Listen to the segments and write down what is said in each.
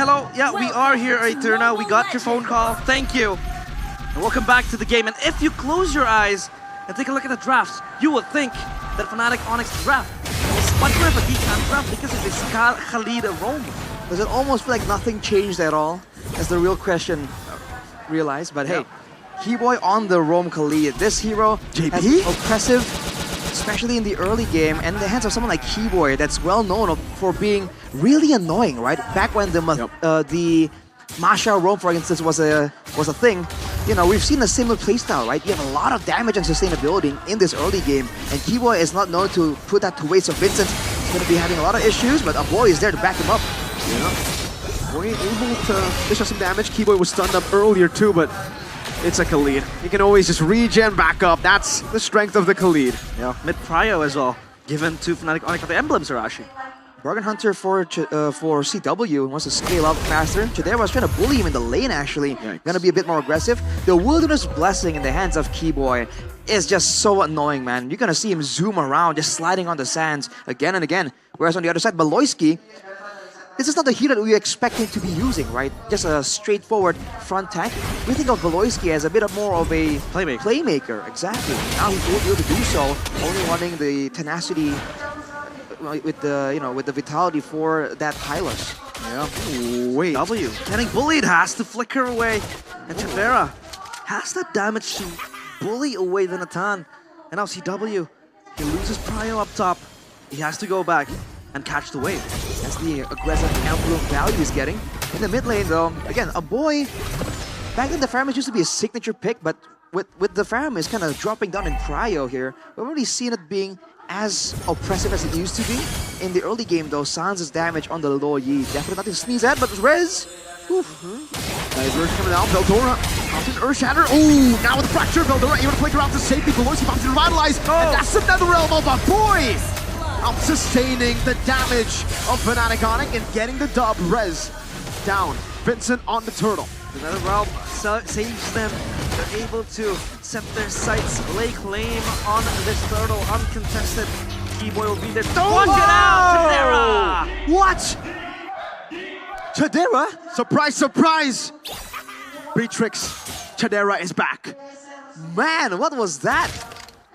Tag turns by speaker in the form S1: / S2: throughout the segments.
S1: hello. Yeah, we are here, Eterna. We got your phone call. Thank you. And welcome back to the game. And if you close your eyes and take a look at the drafts, you will think that Fnatic Onic's draft is much more of a geekfam draft because of this Khalid roam.
S2: Does it almost feel like nothing changed at all? That's the real question, realized. But hey, Keyboy on the roam Khalid. This hero has oppressive, especially in the early game, and in the hands of someone like Keyboy that's well known for being really annoying, right? Back when the Masha roam, for instance, was a thing, you know, we've seen a similar playstyle, right? You have a lot of damage and sustainability in this early game, and Keyboy is not known to put that to waste. So Vincent is going to be having a lot of issues, but a boy is there to back him up.
S3: Yeah, Boy able to dish out some damage. Keyboy was stunned up earlier too, but it's a Khalid. You can always just regen back up. That's the strength of the Khalid.
S1: Yeah, mid-prio as well, given to Fnatic Onic for the emblems, Arashi.
S2: Bargain Hunter for CW wants to scale up faster. Chidera was trying to bully him in the lane, actually. Gonna be a bit more aggressive. The Wilderness Blessing in the hands of Keyboy is just so annoying, man. You're gonna see him zoom around, just sliding on the sands again and again. Whereas on the other side, Baloyski, this is not the hero that we expect him to be using, right? Just a straightforward front tank. We think of Baloyski as a bit more of a playmaker. Exactly. Now he's able to do so, only running the tenacity with the vitality for that Hylos.
S1: Yeah. Wait. W getting bullied, has to flicker away, and Chidera has that damage to bully away the Natan. And now CW, he loses prio up top. He has to go back and catch the wave.
S2: That's the aggressive emblem value he's getting. In the mid lane though, again, a boy, back then the Faramis used to be a signature pick, but with the Faramis kind of dropping down in prio here, we've already seen it being as oppressive as it used to be. In the early game though, Sans' damage on the low Yi, definitely nothing to sneeze at, but Rez,
S3: Nice Urge coming out, Veldora, pops in Earth Shatter. Ooh, now with the Fracture, Veldora able to flicker out to safety. Baloyski pops in Revitalize, and that's another realm of a boy! Out sustaining the damage of Fnatic Onic and getting the dub. Rez down, Vincent on the turtle.
S1: Another realm saves them. They're able to set their sights, lay claim on this turtle, uncontested. Keyboy will be there. Watch it out, Chidera!
S2: What? Chidera?
S3: Surprise, surprise! Beatrix, Chidera is back.
S2: Man, what was that?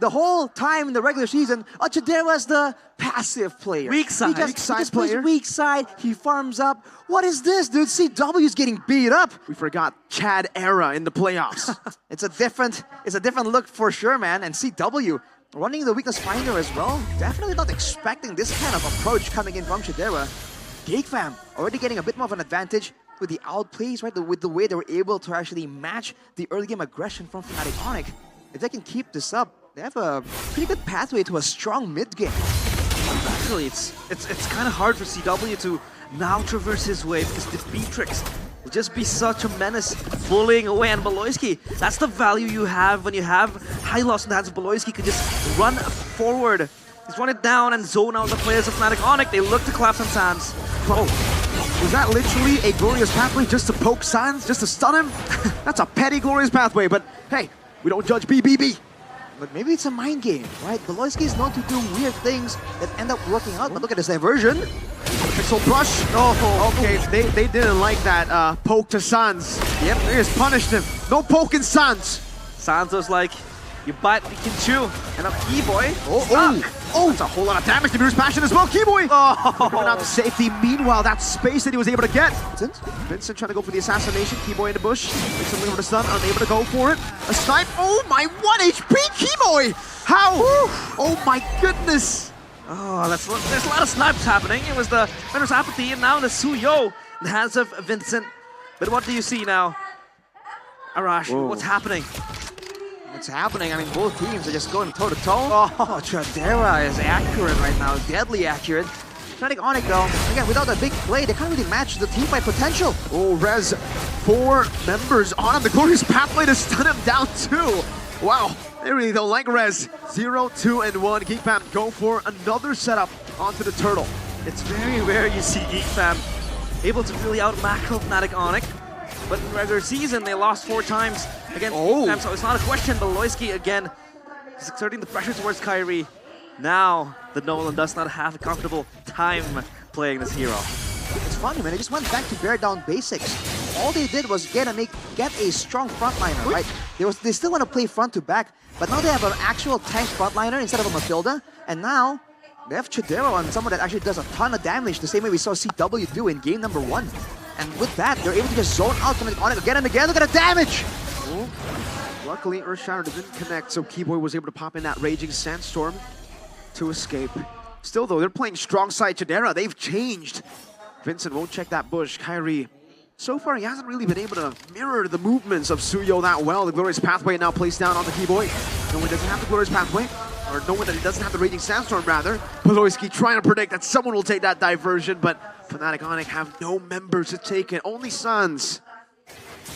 S2: The whole time in the regular season, Chidera's the passive player.
S1: Weak side.
S2: He just plays weak side, he farms up. What is this, dude? CW's getting beat up.
S3: We forgot Chad era in the playoffs.
S2: It's a different look for sure, man. And CW running the weakness finder as well. Definitely not expecting this kind of approach coming in from Chidera. GameFam already getting a bit more of an advantage with the outplays, right? With the way they were able to actually match the early game aggression from Fnatic Onic. If they can keep this up, they have a pretty good pathway to a strong mid game.
S1: Actually, it's kind of hard for CW to now traverse his way because the Beatrix will just be such a menace, bullying away. And Baloyski, that's the value you have when you have Hylos in the hands of Baloyski. Could just run forward, just run it down and zone out the players of Fnatic Onic. They look to collapse on Sans.
S3: Oh, was that literally a glorious pathway just to poke Sans, just to stun him? That's a petty glorious pathway, but hey, we don't judge BBB.
S2: But maybe it's a mind game, right? Baloyski is known to do weird things that end up working out, but look at this diversion.
S3: Pixel brush. Oh, okay, they didn't like that poke to Sans. Yep, they just punished him. No poking Sans.
S1: Sans was like, you bite, you can chew. And now Keyboy,
S3: that's a whole lot of damage to Mirror's Passion as well. Keyboy! Coming out to safety. Meanwhile, that space that he was able to get. Vincent trying to go for the assassination. Keyboy in the bush. Makes him for the stun, unable to go for it. A snipe. Oh my, 1 HP Keyboy! How? Oh my goodness!
S1: Oh, there's a lot of snipes happening. It was the Runner's Apathy and now the Suyo in the hands of Vincent. But what do you see now? Arash, what's happening?
S2: What's happening? I mean, both teams are just going toe-to-toe. Oh, Chidera is accurate right now, deadly accurate. Fnatic Onic though, again, without a big play, they can't really match the team by potential.
S3: Oh, Rez, 4 members on him. The glorious pathway to stun him down too. Wow, they really don't like Rez. 0, 2, and 1. GeekFam go for another setup onto the turtle.
S1: It's very rare you see GeekFam able to really out-macro Fnatic Onic. But in regular season, they lost 4 times against GeekFam, so it's not a question. Baloyski again is exerting the pressure towards Kyrie. Now, the Nolan does not have a comfortable time playing this hero.
S2: It's funny, man. They just went back to bare down basics. All they did was get a strong frontliner, right? They still want to play front to back, but now they have an actual tank frontliner instead of a Matilda, and now they have Chidera on someone that actually does a ton of damage, the same way we saw CW do in game number 1. And with that, they're able to just zone out Fnatic Onic again and again. Look at the damage!
S3: Oh. Luckily, Earthshatter didn't connect, so Keyboy was able to pop in that Raging Sandstorm to escape. Still, though, they're playing strong side Chidera. They've changed. Vincent won't check that bush. Kyrie, so far, he hasn't really been able to mirror the movements of Suyo that well. The Glorious Pathway now placed down on the Keyboy. No one doesn't have the Glorious Pathway, or knowing that he doesn't have the Raging Sandstorm, rather. Poloisky trying to predict that someone will take that diversion, but Fnatic Onic have no members to take it, only Suns.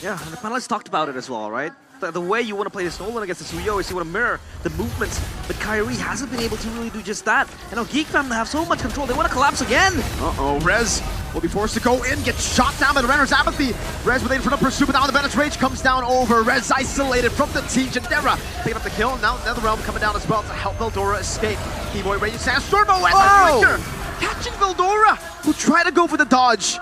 S1: Yeah, and the panelists talked about it as well, right? The way you want to play this Nolan against the Suyo is you want to mirror the movements, but Kyrie hasn't been able to really do just that. And now GeekFam have so much control, they want to collapse again!
S3: Uh-oh, Rez will be forced to go in, get shot down by the Renner's Apathy. Rez with in front of pursuit, but now the Bennett's Rage comes down over. Rez isolated from the team. Jandera picking up the kill. Now NetherRealm coming down as well to help Veldora escape. Keyboy Raging Sandstorm, catching Veldora, who tried to go for the dodge.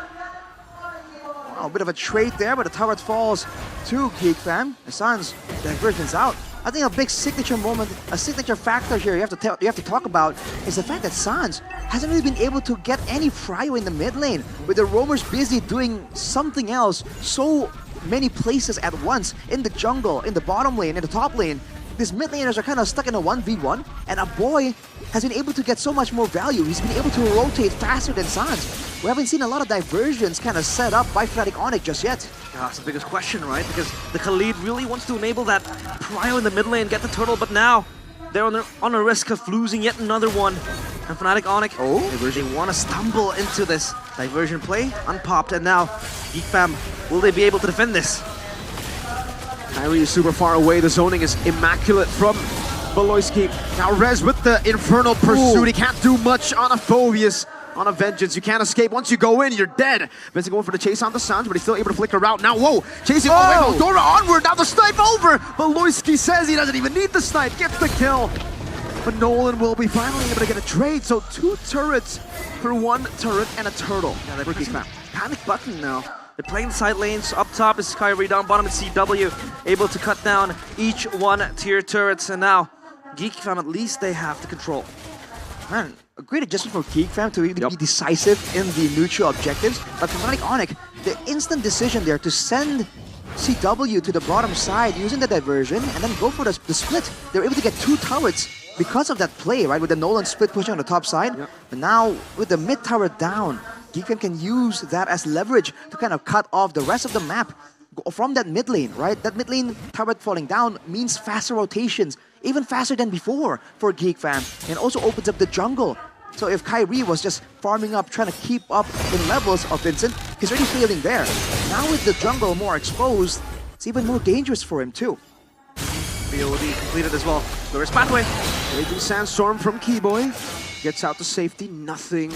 S2: A bit of a trade there, but the tower falls to GeekFam. The Suns divergence out. I think a big signature moment, a signature factor here you have to talk about is the fact that Suns hasn't really been able to get any prio in the mid lane, with the roamers busy doing something else so many places at once, in the jungle, in the bottom lane, in the top lane. These mid laners are kind of stuck in a 1v1, and a boy has been able to get so much more value. He's been able to rotate faster than Suns. We haven't seen a lot of diversions kind of set up by Fnatic Onic just yet.
S1: Yeah, that's the biggest question, right? Because the Khalid really wants to enable that prio in the mid lane, get the turtle, but now they're on a risk of losing yet another one. And Fnatic Onic, they want to stumble into this diversion play, unpopped, and now GeekFam, will they be able to defend this?
S3: Kyrie is super far away. The zoning is immaculate from Beloisky. Now Rez with the Infernal Pursuit. He can't do much on a Phobius. On a Vengeance, you can't escape. Once you go in, you're dead. Vincent going for the chase on the Suns, but he's still able to flicker out. Now, whoa, chasing all the way, Veldora onward. Now the snipe over. Beloisky says he doesn't even need the snipe. Gets the kill. But Nolan will be finally able to get a trade. So 2 turrets for 1 turret and a turtle.
S1: Yeah, they're pressing panic button now. They're playing the side lanes. Up top is Kyrie, down bottom is CW, able to cut down each 1 tier turrets. And now, GeekFam, at least they have the control.
S2: Man, a great adjustment for GeekFam to really be decisive in the neutral objectives. But for Fnatic Onic, the instant decision there to send CW to the bottom side using the diversion and then go for the split. They're able to get 2 turrets because of that play, right? With the Nolan split pushing on the top side. But now, with the mid tower down, GeekFam can use that as leverage to kind of cut off the rest of the map from that mid lane, right? That mid lane turret falling down means faster rotations, even faster than before for GeekFam, and also opens up the jungle. So if Kyrie was just farming up, trying to keep up in levels of Vincent, he's already failing there. Now with the jungle more exposed, it's even more dangerous for him too.
S1: BOD completed as well. Glorious Pathway.
S3: Raging Sandstorm from Keyboy. Gets out to safety, nothing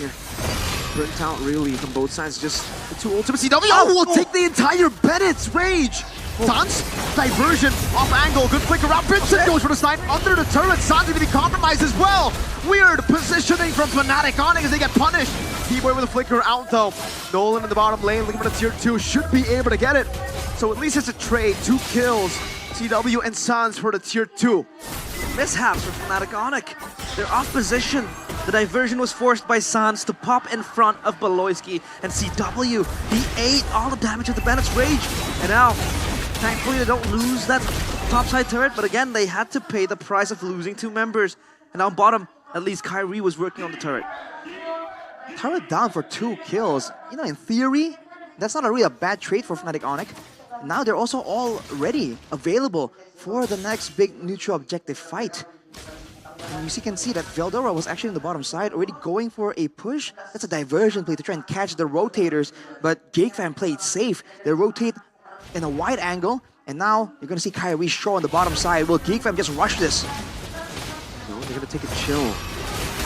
S3: burnt out really from both sides, just the 2 ultimate CW. Will take the entire Bennett's Rage! Sans, diversion, off angle, good flicker out. Vincent goes for the snipe under the turret. Sans going to be compromised as well. Weird positioning from Fnatic Onic as they get punished. Keyboy with a flicker out though. Nolan in the bottom lane, looking for the tier 2, should be able to get it. So at least it's a trade, 2 kills. CW and Sans for the tier 2.
S1: Mishaps for Fnatic Onic. They're off position. The diversion was forced by Sans to pop in front of Beloisky, and CW, he ate all the damage of the Bennett's Rage. And now, thankfully they don't lose that topside turret, but again, they had to pay the price of losing 2 members. And on bottom, at least Kyrie was working on the turret.
S2: Turret down for 2 kills. You know, in theory, that's not a really bad trade for Fnatic Onic. Now they're also already available for the next big neutral objective fight. And you can see that Veldora was actually on the bottom side, already going for a push. That's a diversion play to try and catch the rotators, but GeekFam played safe. They rotate in a wide angle, and now you're going to see Kyrie Shaw on the bottom side. Will GeekFam just rush this?
S3: No, they're going to take a chill.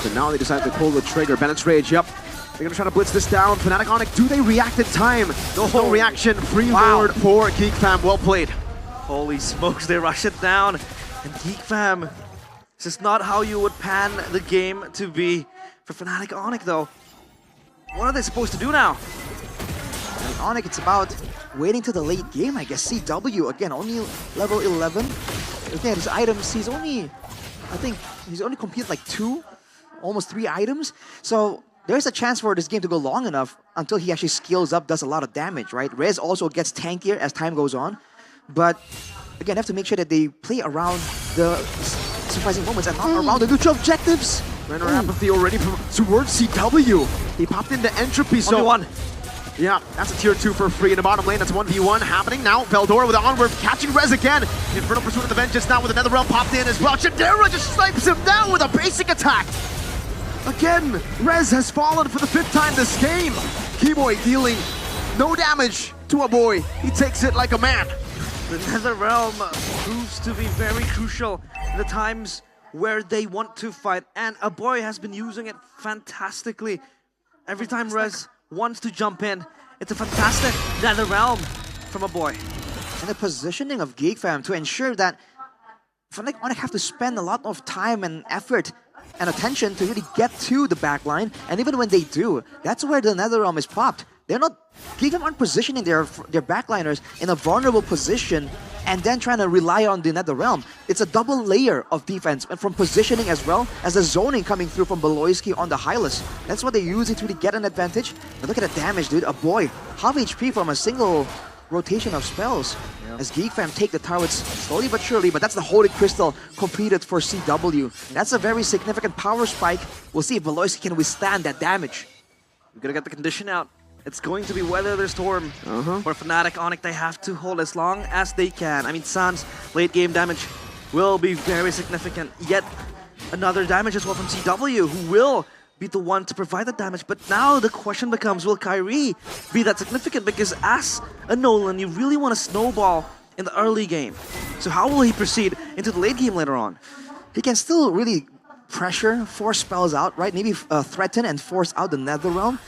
S3: But now they decide to pull the trigger. Bennett's Rage, yep. They're going to try to blitz this down. Fnatic Onic, do they react in time? No reaction. Free Lord for GeekFam. Well played.
S1: Holy smokes, they rush it down. And GeekFam, this is not how you would pan the game to be. For Fnatic Onic though, what are they supposed to do now?
S2: Onic, it's about waiting to the late game, I guess. CW, again, only level 11. Again, his items, he's only completed like 2, almost 3 items. So there's a chance for this game to go long enough until he actually scales up, does a lot of damage, right? Rez also gets tankier as time goes on. But again, have to make sure that they play around the surprising moments and not around the neutral objectives.
S3: Renner Apathy already towards CW. He popped into Entropy, so...
S1: 1v1.
S3: Yeah, that's a tier 2 for free in the bottom lane. That's 1v1 happening now. Veldora with the onward, catching Rez again. Infernal Pursuit of the Vengeance now with another realm popped in as well. Chidera just snipes him down with a basic attack. Again, Rez has fallen for the 5th time this game. Keyboy dealing no damage to a boy. He takes it like a man.
S1: The Nether Realm proves to be very crucial in the times where they want to fight, and a boy has been using it fantastically. Every time Rez wants to jump in, it's a fantastic Nether Realm from a boy.
S2: And the positioning of GeekFam to ensure that Fnatic Onic have to spend a lot of time and effort and attention to really get to the backline, and even when they do, that's where the Nether Realm is popped. They're not, GeekFam aren't positioning their backliners in a vulnerable position and then trying to rely on the Nether Realm. It's a double layer of defense, and from positioning as well as the zoning coming through from Beloyski on the Hylas. That's what they're using to really get an advantage. But look at the damage, dude. A boy, half HP from a single rotation of spells. As GeekFam take the turrets slowly but surely, but that's the Holy Crystal completed for CW. That's a very significant power spike. We'll see if Beloyski can withstand that damage.
S1: We're gonna get the condition out. It's going to be Weather the Storm for Fnatic Onic. They have to hold as long as they can. I mean, San's late game damage will be very significant. Yet another damage as well from CW, who will be the one to provide the damage. But now the question becomes, will Kyrie be that significant? Because as a Nolan, you really want to snowball in the early game. So how will he proceed into the late game later on?
S2: He can still really pressure, force spells out, right? Maybe threaten and force out the Nether Realm.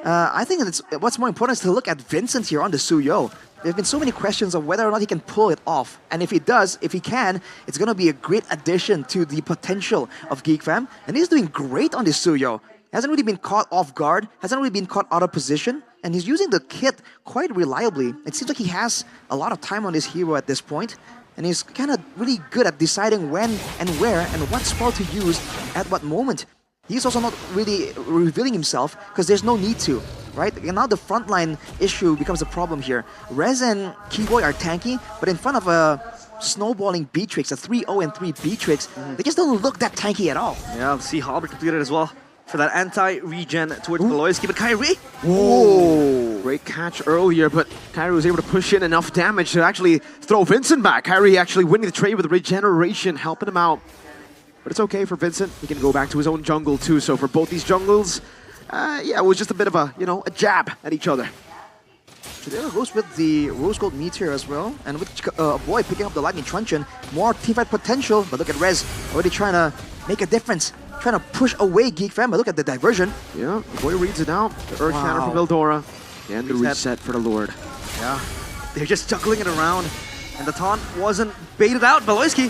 S2: I think what's more important is to look at Vincent here on the Suyo. There have been so many questions of whether or not he can pull it off. And if he does, if he can, it's going to be a great addition to the potential of GeekFam. And he's doing great on the Suyo. Hasn't really been caught off guard, hasn't really been caught out of position, and he's using the kit quite reliably. It seems like he has a lot of time on his hero at this point. And he's kind of really good at deciding when and where and what spell to use at what moment. He's also not really revealing himself because there's no need to, right? And now the frontline issue becomes a problem here. Rez and Keyboy are tanky, but in front of a snowballing Beatrix, a 3-0 and 3 Beatrix, they just don't look that tanky at all.
S1: Yeah, see Halbert completed as well for that anti-regen towards Beloyski, but Kyrie!
S3: Whoa! Great catch earlier, but Kyrie was able to push in enough damage to actually throw Vincent back. Kyrie actually winning the trade with regeneration, helping him out. But it's okay for Vincent. He can go back to his own jungle too. So for both these jungles, yeah, it was just a bit of a, a jab at each other.
S2: Chidera goes with the Rose Gold Meteor as well, and with Boy picking up the Lightning Truncheon. More teamfight potential, but look at Rez already trying to make a difference. Trying to push away GeekFam, but look at the diversion.
S3: Yeah, the boy reads it out. The Earth Shatter from Veldora. And the reset for the Lord.
S1: Yeah, they're just juggling it around. And the taunt wasn't baited out. Beloyski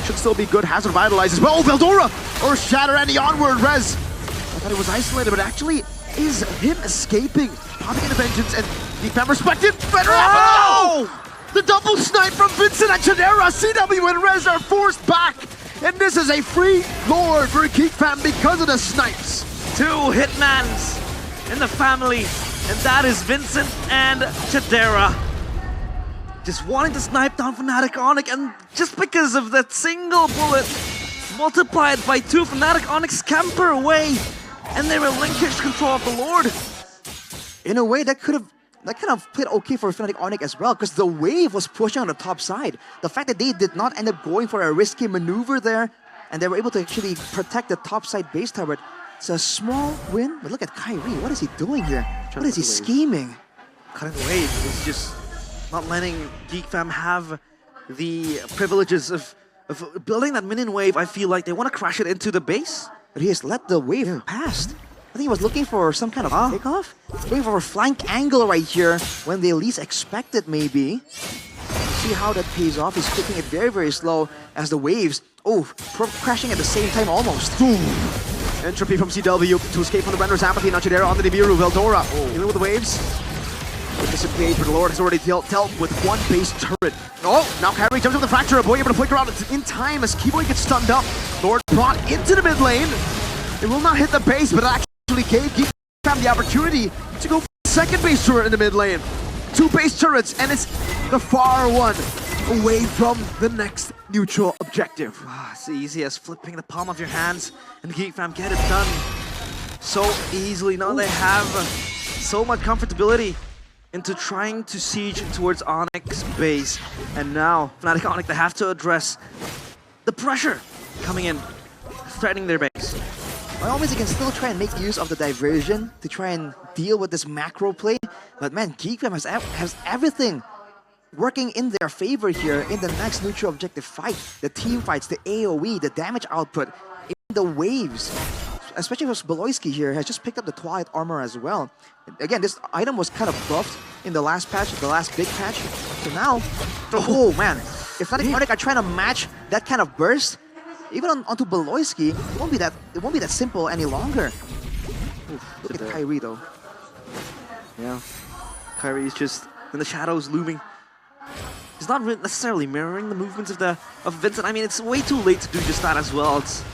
S3: should still be good. Has revitalized as well. Oh, Veldora! Earth Shatter and the onward Rez. I thought it was isolated, but actually is him escaping. Popping into Vengeance and GeekFam respected. Oh! The double snipe from Vincent and Chidera. CW and Rez are forced back. And this is a free Lord for GeekFam because of the snipes.
S1: 2 hitmans in the family, and that is Vincent and Chidera. Just wanting to snipe down Fnatic Onic, and just because of that single bullet, multiplied by 2, Fnatic Onic scamper away, and they relinquish control of the Lord.
S2: In a way, that kind of played okay for Fnatic Onic as well, because the wave was pushing on the top side. The fact that they did not end up going for a risky maneuver there, and they were able to actually protect the top side base turret. It's a small win, but look at Kyrie. What is he doing here? What is he scheming?
S1: Cutting the wave is just not letting GeekFam have the privileges of building that minion wave. I feel like they want to crash it into the base.
S2: But he has let the wave past. I think he was looking for some kind of takeoff. Looking for a flank angle right here when they least expect it, maybe. See how that pays off. He's taking it very, very slow as the waves, crashing at the same time almost.
S3: Entropy from CW to escape from the Render's Apathy. Now Chidera on the Nibiru. Veldora dealing with the waves. Dissipate, but the Lord has already dealt with one base turret. Oh, now Kyrie jumps with the Fracture. Boy able to flicker out in time as Keyboy gets stunned up. Lord brought into the mid lane. It will not hit the base, but it actually gave geekfam the opportunity to go for the second base turret in the mid lane. 2 base turrets, and it's the far one away from the next neutral objective.
S1: It's easy as flipping the palm of your hands and geekfam get it done so easily. Now they have so much comfortability into trying to siege towards Onic's base. And now Fnatic Onic, they have to address the pressure coming in, threatening their base.
S2: By all means, they can still try and make use of the diversion to try and deal with this macro play. But man, geekfam has everything working in their favor here in the next neutral objective fight. The team fights, the AoE, the damage output, in the waves. Especially with Beloyski here, has just picked up the Twilight Armor as well. Again, this item was kind of buffed in the last patch, the last big patch. So now, oh man, if Fnatic Onic are trying to match that kind of burst, even onto Beloyski, it won't be that simple any longer. Oof, look at Kyrie though.
S1: Yeah, Kyrie's just in the shadows looming. He's not necessarily mirroring the movements of Vincent. I mean, it's way too late to do just that as well. It's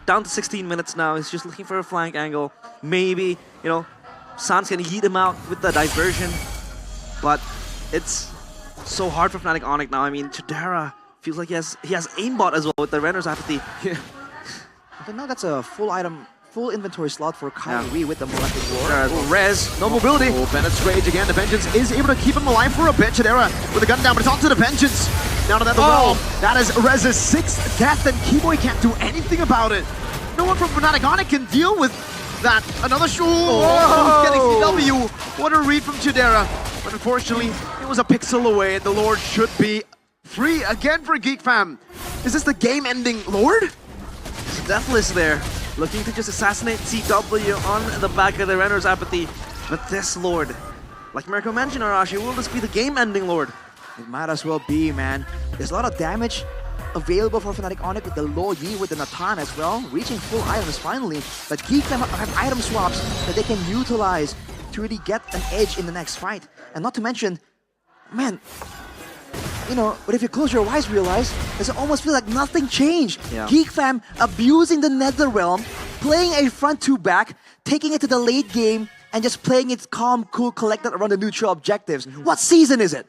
S1: down to 16 minutes now. He's just looking for a flank angle. Maybe, you know, Sans can yeet him out with the diversion. But it's so hard for Fnatic Onic now. I mean, Chidera feels like he has aimbot as well with the Renner's Apathy.
S2: Yeah. But now that's a full inventory slot for Kyrie with the molecular war.
S3: Rez, no mobility. Oh, Bennett's Rage again. The Vengeance is able to keep him alive for a bit. Chidera with the gun down, but it's onto the Vengeance. Now to that, the wall. That is Rez's 6th death, and Keyboy can't do anything about it. No one from Fnatic Onic can deal with that. Another shot. Oh, getting CW. What a read from Chidera. But unfortunately, it was a pixel away, and the Lord should be free again for geekfam. Is this the game-ending Lord?
S1: Deathless there, looking to just assassinate CW on the back of the Renner's Apathy. But this Lord, like Mirko mentioned, Arashi, will this be the game-ending Lord?
S2: It might as well be, man. There's a lot of damage available for Fnatic Onic with the low Yi with the Natan as well, reaching full items finally. But geekfam have item swaps that they can utilize to really get an edge in the next fight. And not to mention, man, you know, but if you close your eyes, realize does it almost feel like nothing changed.
S1: Yeah.
S2: geekfam abusing the Netherrealm, playing a front to back, taking it to the late game, and just playing it calm, cool, collected around the neutral objectives. What season is it?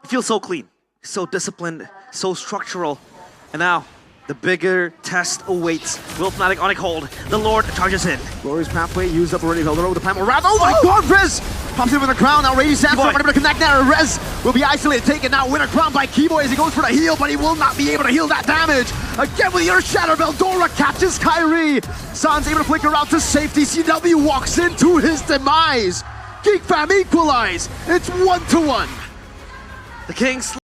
S1: It feels so clean, so disciplined, so structural. And now, the bigger test awaits. Will Fnatic Onic hold? The Lord charges in.
S3: Glorious pathway used up already. Velder over the Primal Wrath. Oh my god, Rez! Pops over the crown. Now Radiant Sandstorm unable to connect there. Rez will be isolated. Taken now. Winner crown by Keyboy as he goes for the heal, but he will not be able to heal that damage. Again with the Earth Shatter. Veldora catches Kyrie. Sans able to flicker out to safety. CW walks into his demise. geekfam equalize. It's 1-1.
S1: The Kings